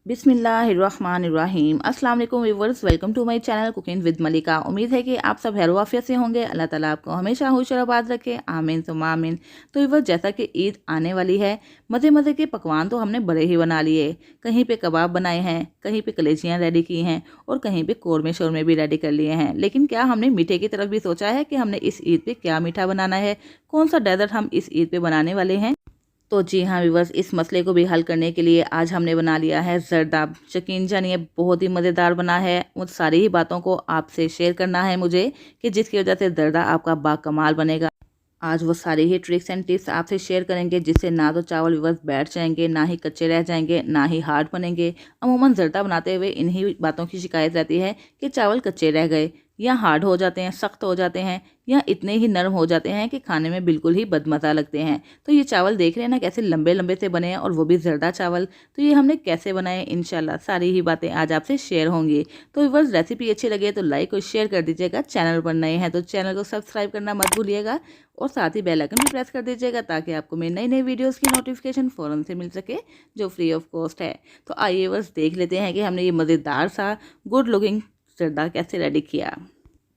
बिस्मिल्लाहिर्रहमानिर्रहीम। अस्सलाम वालेकुम viewers, welcome to my channel cooking with Malika. उम्मीद है कि आप सब खैर आफियत से होंगे। अल्लाह ताला आपको हमेशा खुश और आबाद रखे, आमीन सुम्मा आमीन। तो व्यूअर्स, जैसा कि ईद आने वाली है, मज़े मज़े के पकवान तो हमने बड़े ही बना लिए। कहीं पे कबाब बनाए हैं, कहीं पे कलेजियाँ रेडी की हैं और कहीं पे कौरमे शौरमे भी रेडी कर लिए हैं। लेकिन क्या हमने मीठे की तरफ भी सोचा है कि हमने इस ईद पे क्या मीठा बनाना है, कौन सा डेजर्ट हम इस ईद पे बनाने वाले हैं। तो जी हाँ व्यूअर्स, इस मसले को भी हल करने के लिए आज हमने बना लिया है जर्दाब। यकीन जानिए बहुत ही मज़ेदार बना है। उन सारी ही बातों को आपसे शेयर करना है मुझे कि जिसकी वजह से जर्दा आपका बाकमाल बनेगा। आज वो सारी ही ट्रिक्स एंड टिप्स आपसे शेयर करेंगे जिससे ना तो चावल व्यूअर्स बैठ जाएंगे, ना ही कच्चे रह जाएंगे, ना ही हार्ड बनेंगे। अमूमन जर्दा बनाते हुए इन्हीं बातों की शिकायत रहती है कि चावल कच्चे रह गए, या हार्ड हो जाते हैं, सख्त हो जाते हैं, या इतने ही नरम हो जाते हैं कि खाने में बिल्कुल ही बदमज़ा लगते हैं। तो ये चावल देख रहे हैं ना कैसे लंबे लंबे से बने हैं, और वो भी जर्दा चावल। तो ये हमने कैसे बनाए, इंशाल्लाह सारी ही बातें आज आपसे शेयर होंगी। तो व्यूअर्स, रेसिपी अच्छी लगे तो लाइक और शेयर कर दीजिएगा। चैनल पर नए हैं तो चैनल को सब्सक्राइब करना मत भूलिएगा, और साथ ही बेल आइकन भी प्रेस कर दीजिएगा ताकि आपको मेरी नई नई वीडियोस की नोटिफिकेशन फ़ौरन से मिल सके, जो फ्री ऑफ कॉस्ट है। तो आइए बस देख लेते हैं कि हमने ये मज़ेदार सा गुड लुकिंग जर्दा कैसे रेडी किया।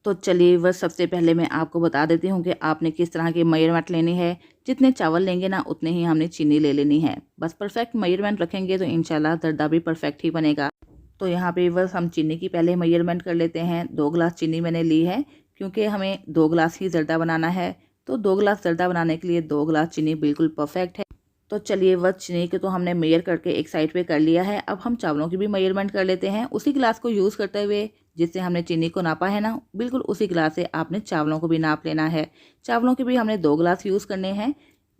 तो चलिए बस सबसे पहले मैं आपको बता देती हूँ कि आपने किस तरह की मेजरमेंट लेनी है। जितने चावल लेंगे ना उतने ही हमने चीनी ले लेनी है। बस परफेक्ट मेजरमेंट रखेंगे तो इंशाल्लाह जर्दा भी परफेक्ट ही बनेगा। तो यहाँ पे बस हम चीनी की पहले मेजरमेंट कर लेते हैं। 2 गिलास चीनी मैंने ली है, क्योंकि हमें 2 गिलास ही जर्दा बनाना है। तो 2 गिलास जर्दा बनाने के लिए 2 गिलास चीनी बिल्कुल परफेक्ट है। तो चलिए बस चीनी को तो हमने मेजर करके एक साइड पे कर लिया है। अब हम चावलों की भी मेजरमेंट कर लेते हैं, उसी गिलास को यूज़ करते हुए जिससे हमने चीनी को नापा है ना, बिल्कुल उसी गिलास से आपने चावलों को भी नाप लेना है। चावलों के भी हमने 2 गिलास यूज़ करने हैं।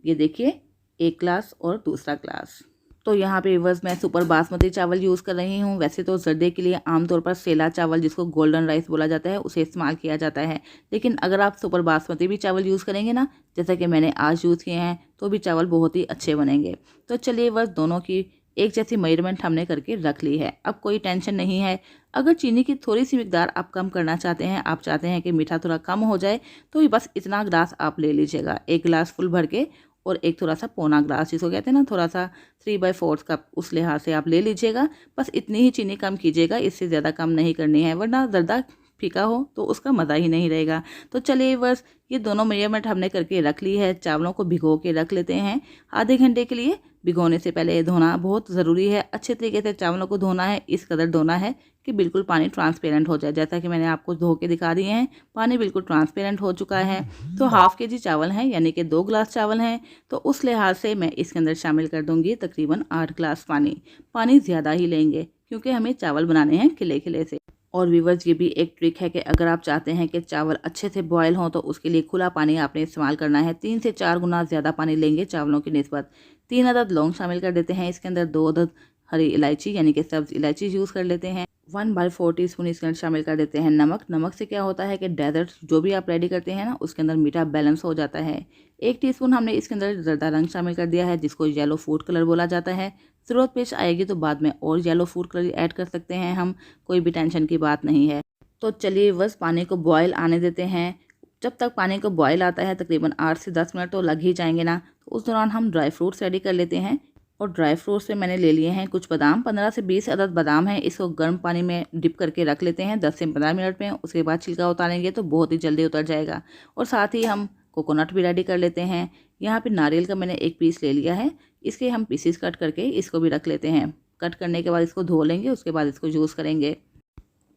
ये देखिए, 1 गिलास और दूसरा गिलास। तो यहाँ पे बस मैं सुपर बासमती चावल यूज़ कर रही हूँ। वैसे तो जर्दे के लिए आमतौर पर सेला चावल, जिसको गोल्डन राइस बोला जाता है, उसे इस्तेमाल किया जाता है। लेकिन अगर आप सुपर बासमती भी चावल यूज़ करेंगे ना, जैसा कि मैंने आज यूज़ किए हैं, तो भी चावल बहुत ही अच्छे बनेंगे। तो चलिए बस दोनों की एक जैसी मेजरमेंट हमने करके रख ली है। अब कोई टेंशन नहीं है। अगर चीनी की थोड़ी सी मिकदार आप कम करना चाहते हैं, आप चाहते हैं कि मीठा थोड़ा कम हो जाए, तो बस इतना गिलास आप ले लीजिएगा। 1 गिलास फुल भर के और एक थोड़ा सा पौना गिलास, जिसको कहते हैं ना थोड़ा सा 3/4 कप, उस लिहाज से आप ले लीजिएगा। बस इतनी ही चीनी कम कीजिएगा, इससे ज़्यादा कम नहीं करनी है, वरना जर्दा फीका हो तो उसका मज़ा ही नहीं रहेगा। तो चलिए बस ये दोनों मेजरमेंट हमने करके रख ली है। चावलों को भिगो के रख लेते हैं आधे घंटे के लिए। भिगोने से पहले धोना बहुत ज़रूरी है। अच्छे तरीके से चावलों को धोना है, इस कदर धोना है कि बिल्कुल पानी ट्रांसपेरेंट हो जाए। जैसा कि मैंने आपको धो के दिखा दिए हैं, पानी बिल्कुल ट्रांसपेरेंट हो चुका है। तो हाफ़ के जी चावल हैं, यानी कि 2 गिलास चावल हैं, तो उस लिहाज से मैं इसके अंदर शामिल कर दूंगी तकरीबन 8 गिलास पानी। पानी ज़्यादा ही लेंगे क्योंकि हमें चावल बनाने हैं खिले खिले से। और व्यूअर्स, ये भी एक ट्रिक है कि अगर आप चाहते हैं कि चावल अच्छे से बॉयल हों, तो उसके लिए खुला पानी आपने इस्तेमाल करना है। 3 से 4 गुना ज़्यादा पानी लेंगे चावलों की निस्बत। 3 अदद लौंग शामिल कर देते हैं इसके अंदर। 2 अदद हरी इलायची यानी कि सब्ज़ इलायची यूज़ कर लेते हैं। 1/4 टीस्पून इसके अंदर शामिल कर देते हैं नमक। नमक से क्या होता है कि डेजर्ट जो भी आप रेडी करते हैं ना, उसके अंदर मीठा बैलेंस हो जाता है। 1 टीस्पून हमने इसके अंदर जर्दा रंग शामिल कर दिया है, जिसको येलो फूड कलर बोला जाता है। ज़रूरत पेश आएगी तो बाद में और येलो फूड कलर ऐड कर सकते हैं हम, कोई भी टेंशन की बात नहीं है। तो चलिए बस पानी को बॉयल आने देते हैं। जब तक पानी को बॉयल आता है, तकरीबन 8 से 10 मिनट तो लग ही जाएंगे ना, तो उस दौरान हम ड्राई फ्रूट्स रेडी कर लेते हैं। और ड्राई फ्रूट्स से मैंने ले लिए हैं कुछ बादाम, 15 से 20 अदद बादाम हैं। इसको गर्म पानी में डिप करके रख लेते हैं 10 से 15 मिनट में। उसके बाद छिलका उतारेंगे तो बहुत ही जल्दी उतर जाएगा। और साथ ही हम कोकोनट भी रेडी कर लेते हैं। यहाँ पे नारियल का मैंने एक पीस ले लिया है, इसके हम पीसेस कट करके इसको भी रख लेते हैं। कट करने के बाद इसको धो लेंगे, उसके बाद इसको यूज़ करेंगे।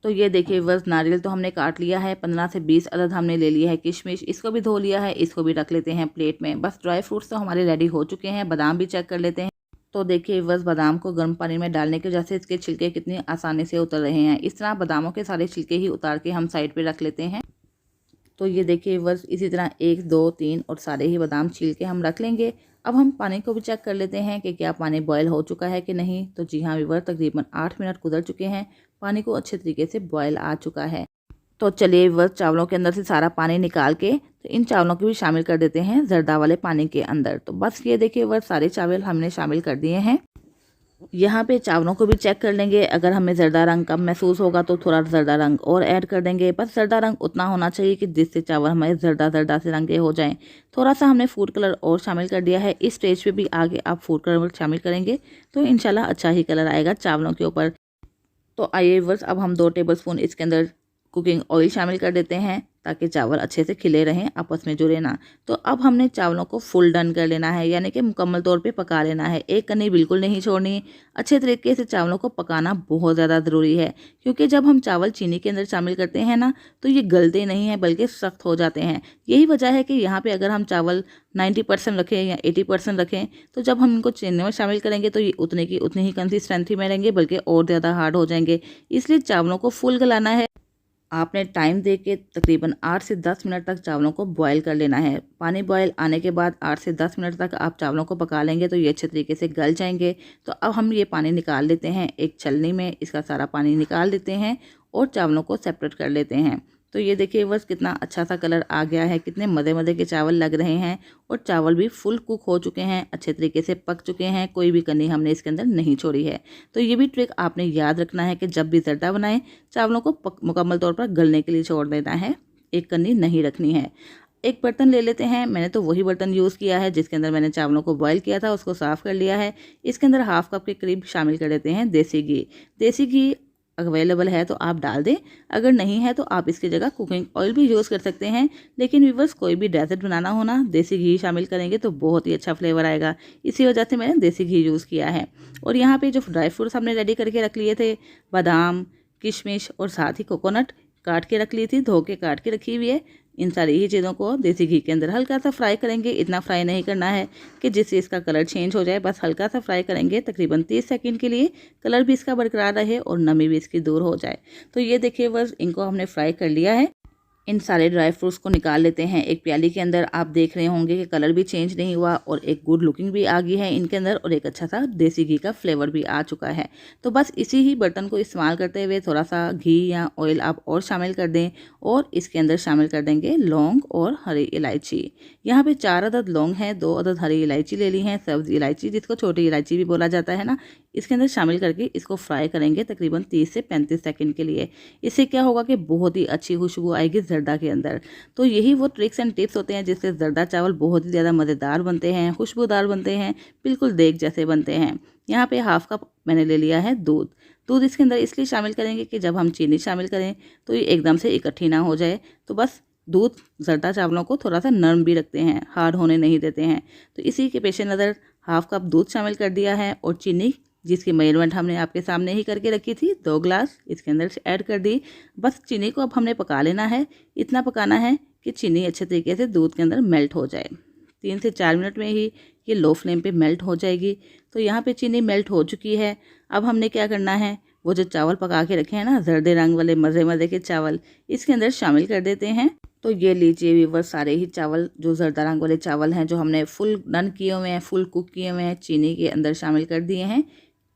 तो ये देखिए बस नारियल तो हमने काट लिया है। 15 से 20 अदद हमने ले लिया है किशमिश, इसको भी धो लिया है, इसको भी रख लेते हैं प्लेट में। बस ड्राई फ्रूट्स तो हमारे रेडी हो चुके हैं। बादाम भी चेक कर लेते हैं। तो देखिए बस बादाम को गर्म पानी में डालने की वजह से इसके छिलके कितनी आसानी से उतर रहे हैं। इस तरह बादामों के सारे छिलके ही उतार के हम साइड पे रख लेते हैं। तो ये देखिए बस इसी तरह 1, 2, 3 और सारे ही बादाम छील के हम रख लेंगे। अब हम पानी को भी चेक कर लेते हैं कि क्या पानी बॉयल हो चुका है कि नहीं। तो जी हाँ व्यूअर, तकरीबन 8 मिनट गुजर चुके हैं, पानी को अच्छे तरीके से बॉयल आ चुका है। तो चलिए बस चावलों के अंदर से सारा पानी निकाल के तो इन चावलों को भी शामिल कर देते हैं जर्दा वाले पानी के अंदर। तो बस ये देखिए बस सारे चावल हमने शामिल कर दिए हैं। यहाँ पे चावलों को भी चेक कर लेंगे, अगर हमें ज़र्दा रंग कम महसूस होगा तो थोड़ा ज़र्दा रंग और ऐड कर देंगे। बस ज़र्दा रंग उतना होना चाहिए कि जिससे चावल हमारे ज़र्दा ज़र्दा से रंग के हो जाएं। थोड़ा सा हमने फूड कलर और शामिल कर दिया है। इस स्टेज पे भी आगे आप फूड कलर शामिल करेंगे तो इंशाल्लाह अच्छा ही कलर आएगा चावलों के ऊपर। तो आइए व्यूअर्स, अब हम 2 टेबलस्पून इसके अंदर कुकिंग ऑयल शामिल कर देते हैं ताकि चावल अच्छे से खिले रहें, आपस में जुड़े ना। तो अब हमने चावलों को फुल डन कर लेना है, यानी कि मुकम्मल तौर पे पका लेना है। एक कनी बिल्कुल नहीं छोड़नी। अच्छे तरीके से चावलों को पकाना बहुत ज़्यादा ज़रूरी है, क्योंकि जब हम चावल चीनी के अंदर शामिल करते हैं ना तो ये गलते नहीं हैं बल्कि सख्त हो जाते हैं। यही वजह है कि यहाँ पे अगर हम चावल 90% रखें या 80% रखें तो जब हम इनको चीनी में शामिल करेंगे तो ये उतने की उतनी ही कंसिस्टेंसी में रहेंगे, बल्कि और ज़्यादा हार्ड हो जाएंगे। इसलिए चावलों को फुल गलाना है। आपने टाइम दे के तकरीबन 8 से 10 मिनट तक चावलों को बॉयल कर लेना है। पानी बॉयल आने के बाद 8 से 10 मिनट तक आप चावलों को पका लेंगे तो ये अच्छे तरीके से गल जाएंगे। तो अब हम ये पानी निकाल लेते हैं एक छलनी में, इसका सारा पानी निकाल देते हैं और चावलों को सेपरेट कर लेते हैं। तो ये देखिए बस कितना अच्छा सा कलर आ गया है, कितने मज़े मज़े के चावल लग रहे हैं और चावल भी फुल कुक हो चुके हैं, अच्छे तरीके से पक चुके हैं, कोई भी कनी हमने इसके अंदर नहीं छोड़ी है। तो ये भी ट्रिक आपने याद रखना है कि जब भी ज़र्दा बनाएं चावलों को मुकम्मल तौर पर गलने के लिए छोड़ देना है, एक कनी नहीं रखनी है। एक बर्तन ले लेते हैं, मैंने तो वही बर्तन यूज़ किया है जिसके अंदर मैंने चावलों को बॉयल किया था, उसको साफ़ कर लिया है। इसके अंदर हाफ़ कप के करीब शामिल कर देते हैं देसी घी। देसी घी अवेलेबल है तो आप डाल दें, अगर नहीं है तो आप इसकी जगह कुकिंग ऑयल भी यूज़ कर सकते हैं। लेकिन व्यूअर्स, कोई भी डेजर्ट बनाना हो ना, देसी घी शामिल करेंगे तो बहुत ही अच्छा फ्लेवर आएगा। इसी वजह से मैंने देसी घी यूज़ किया है। और यहाँ पे जो ड्राई फ्रूट्स हमने रेडी करके रख लिए थे, बादाम, किशमिश और साथ ही कोकोनट काट के रख ली थी, धो के काट के रखी हुई है। इन सारी ही चीज़ों को देसी घी के अंदर हल्का सा फ्राई करेंगे। इतना फ्राई नहीं करना है कि जिससे इसका कलर चेंज हो जाए, बस हल्का सा फ्राई करेंगे तकरीबन 30 सेकंड के लिए, कलर भी इसका बरकरार रहे और नमी भी इसकी दूर हो जाए। तो ये देखिए बस इनको हमने फ्राई कर लिया है। इन सारे ड्राई फ्रूट्स को निकाल लेते हैं एक प्याली के अंदर। आप देख रहे होंगे कि कलर भी चेंज नहीं हुआ और एक गुड लुकिंग भी आ गई है इनके अंदर और एक अच्छा सा देसी घी का फ्लेवर भी आ चुका है। तो बस इसी ही बर्तन को इस्तेमाल करते हुए थोड़ा सा घी या ऑयल आप और शामिल कर दें और इसके अंदर शामिल कर देंगे लौंग और हरी इलायची। यहाँ पे 4 अदद लौंग हैं, 2 अदद हरी इलायची ले ली हैं, सब्ज़ इलायची जिसको छोटी इलायची भी बोला जाता है ना। इसके अंदर शामिल करके इसको फ्राई करेंगे तकरीबन 30 से 35 सेकंड के लिए। इससे क्या होगा कि बहुत ही अच्छी खुशबू आएगी ज़र्दा के अंदर। तो यही वो ट्रिक्स एंड टिप्स होते हैं जिससे ज़र्दा चावल बहुत ही ज़्यादा मज़ेदार बनते हैं, खुशबूदार बनते हैं, बिल्कुल देग जैसे बनते हैं। यहाँ पे हाफ़ कप मैंने ले लिया है दूध। दूध इसके अंदर इसलिए शामिल करेंगे कि जब हम चीनी शामिल करें तो ये एकदम से इकट्ठी ना हो जाए। तो बस दूध ज़र्दा चावलों को थोड़ा सा नरम भी रखते हैं, हार्ड होने नहीं देते हैं। तो इसी के पेश नज़र हाफ़ कप दूध शामिल कर दिया है और चीनी जिसकी मेजरमेंट हमने आपके सामने ही करके रखी थी, 2 ग्लास इसके अंदर ऐड कर दी। बस चीनी को अब हमने पका लेना है। इतना पकाना है कि चीनी अच्छे तरीके से दूध के अंदर मेल्ट हो जाए। 3 से 4 मिनट में ही ये लो फ्लेम पे मेल्ट हो जाएगी। तो यहाँ पे चीनी मेल्ट हो चुकी है। अब हमने क्या करना है, वो जो चावल पका के रखे हैं ना, जर्दे रंग वाले मज़े मज़े के चावल, इसके अंदर शामिल कर देते हैं। तो ये लीजिए व्यूअर्स, सारे ही चावल जो जर्दा रंग वाले चावल हैं जो हमने फुल डन किए हुए हैं, फुल कुक किए हुए हैं, चीनी के अंदर शामिल कर दिए हैं।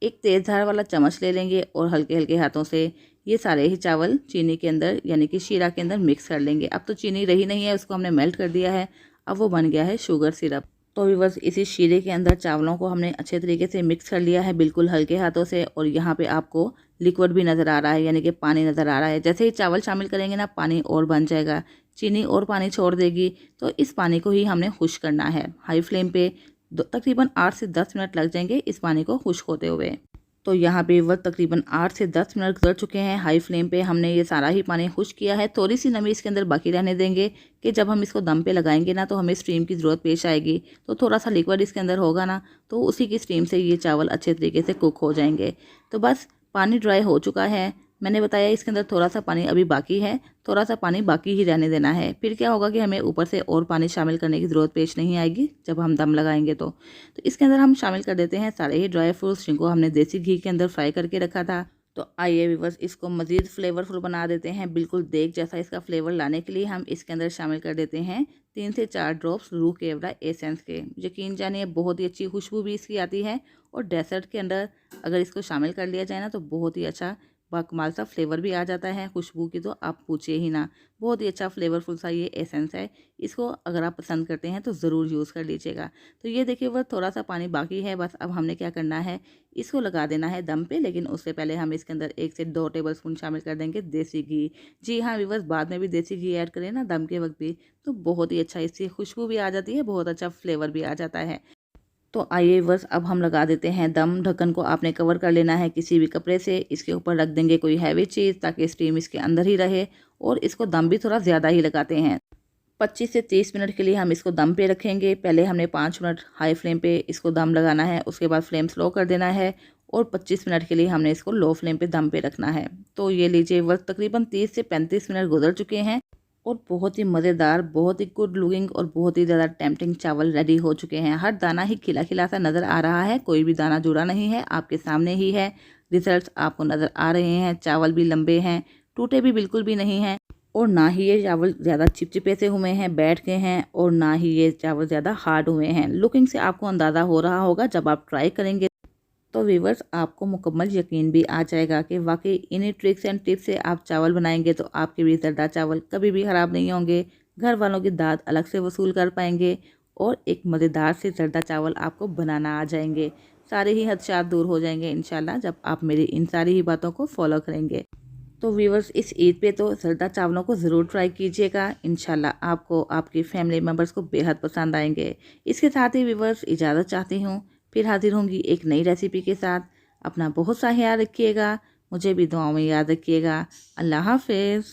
एक तेज़ धार वाला चम्मच ले लेंगे और हल्के हल्के हाथों से ये सारे ही चावल चीनी के अंदर यानी कि शीरा के अंदर मिक्स कर लेंगे। अब तो चीनी रही नहीं है, उसको हमने मेल्ट कर दिया है, अब वो बन गया है शुगर सिरप। तो भी बस इसी शीरे के अंदर चावलों को हमने अच्छे तरीके से मिक्स कर लिया है बिल्कुल हल्के हाथों से। और यहाँ पे आपको लिक्विड भी नज़र आ रहा है, यानी कि पानी नज़र आ रहा है। जैसे ही चावल शामिल करेंगे ना, पानी और बन जाएगा, चीनी और पानी छोड़ देगी। तो इस पानी को ही हमने खुश्क करना है। हाई फ्लेम पे तकरीबन 8 से 10 मिनट लग जाएंगे इस पानी को खुश्क होते हुए। तो यहाँ पे वक्त तकरीबन 8 से 10 मिनट गुजर चुके हैं। हाई फ्लेम पे हमने ये सारा ही पानी खुश्क किया है। थोड़ी सी नमी इसके अंदर बाकी रहने देंगे कि जब हम इसको दम पे लगाएंगे ना तो हमें स्टीम की ज़रूरत पेश आएगी। तो थोड़ा सा लिक्विड इसके अंदर होगा ना, तो उसी की स्टीम से ये चावल अच्छे तरीके से कुक हो जाएंगे। तो बस पानी ड्राई हो चुका है। मैंने बताया इसके अंदर थोड़ा सा पानी अभी बाकी है, थोड़ा सा पानी बाकी ही रहने देना है। फिर क्या होगा कि हमें ऊपर से और पानी शामिल करने की ज़रूरत पेश नहीं आएगी जब हम दम लगाएंगे। तो इसके अंदर हम शामिल कर देते हैं सारे ही ड्राई फ्रूट्स जिनको हमने देसी घी के अंदर फ्राई करके रखा था। तो आइए बस इसको मज़ीद फ्लेवरफुल बना देते हैं। बिल्कुल देग जैसा इसका फ्लेवर लाने के लिए हम इसके अंदर शामिल कर देते हैं 3 से 4 ड्रॉप्स रूह केवड़ा एसेंस के। यकीन जानिए बहुत ही अच्छी खुशबू भी इसकी आती है और डेसर्ट के अंदर अगर इसको शामिल कर लिया जाए ना तो बहुत ही अच्छा बाकमाल सा फ्लेवर भी आ जाता है, खुशबू की तो आप पूछिए ही ना। बहुत ही अच्छा फ्लेवरफुल सा ये एसेंस है। इसको अगर आप पसंद करते हैं तो ज़रूर यूज़ कर लीजिएगा। तो ये देखिए बस थोड़ा सा पानी बाकी है, बस अब हमने क्या करना है, इसको लगा देना है दम पे। लेकिन उससे पहले हम इसके अंदर 1 से 2 टेबलस्पून शामिल कर देंगे देसी घी। जी हाँ व्यूअर्स, बाद में भी देसी घी ऐड करें ना दम के वक्त भी, तो बहुत ही अच्छा इससे खुशबू भी आ जाती है, बहुत अच्छा फ्लेवर भी आ जाता है। तो आइए बस अब हम लगा देते हैं दम। ढक्कन को आपने कवर कर लेना है किसी भी कपड़े से। इसके ऊपर रख देंगे कोई हैवी चीज़ ताकि स्टीम इसके अंदर ही रहे, और इसको दम भी थोड़ा ज़्यादा ही लगाते हैं। 25 से 30 मिनट के लिए हम इसको दम पे रखेंगे। पहले हमने 5 मिनट हाई फ्लेम पे इसको दम लगाना है, उसके बाद फ्लेम स्लो कर देना है, और 25 मिनट के लिए हमने इसको लो फ्लेम पे दम पे रखना है। तो ये लीजिए वक्त तकरीबन 30 से 35 मिनट गुजर चुके हैं, और बहुत ही मज़ेदार, बहुत ही गुड लुकिंग और बहुत ही ज़्यादा टेम्पटिंग चावल रेडी हो चुके हैं। हर दाना ही खिला खिला सा नज़र आ रहा है, कोई भी दाना जुड़ा नहीं है, आपके सामने ही है। रिजल्ट्स आपको नज़र आ रहे हैं। चावल भी लंबे हैं, टूटे भी बिल्कुल भी नहीं हैं, और ना ही ये चावल ज़्यादा चिपचिपे से हुए हैं, बैठ गए हैं, और ना ही ये चावल ज़्यादा हार्ड हुए हैं। लुकिंग से आपको अंदाज़ा हो रहा होगा, जब आप ट्राई करेंगे तो व्यूअर्स आपको मुकम्मल यकीन भी आ जाएगा कि वाकई इन्हीं ट्रिक्स एंड टिप्स से आप चावल बनाएंगे तो आपके भी ज़रदा चावल कभी भी ख़राब नहीं होंगे। घर वालों की दाद अलग से वसूल कर पाएंगे, और एक मज़ेदार से ज़रदा चावल आपको बनाना आ जाएंगे। सारे ही खदशात दूर हो जाएंगे इंशाल्लाह, जब आप मेरी इन सारी ही बातों को फॉलो करेंगे। तो व्यूअर्स इस ईद पे तो ज़रदा चावलों को ज़रूर ट्राई कीजिएगा। इंशाल्लाह आपको, आपकी फैमिली मेम्बर्स को बेहद पसंद आएंगे। इसके साथ ही व्यूअर्स इजाज़त चाहती हूँ, फिर हाजिर होंगी एक नई रेसिपी के साथ। अपना बहुत सा ख्याल रखिएगा, मुझे भी दुआओं में याद रखिएगा। अल्लाह हाफ़िज़।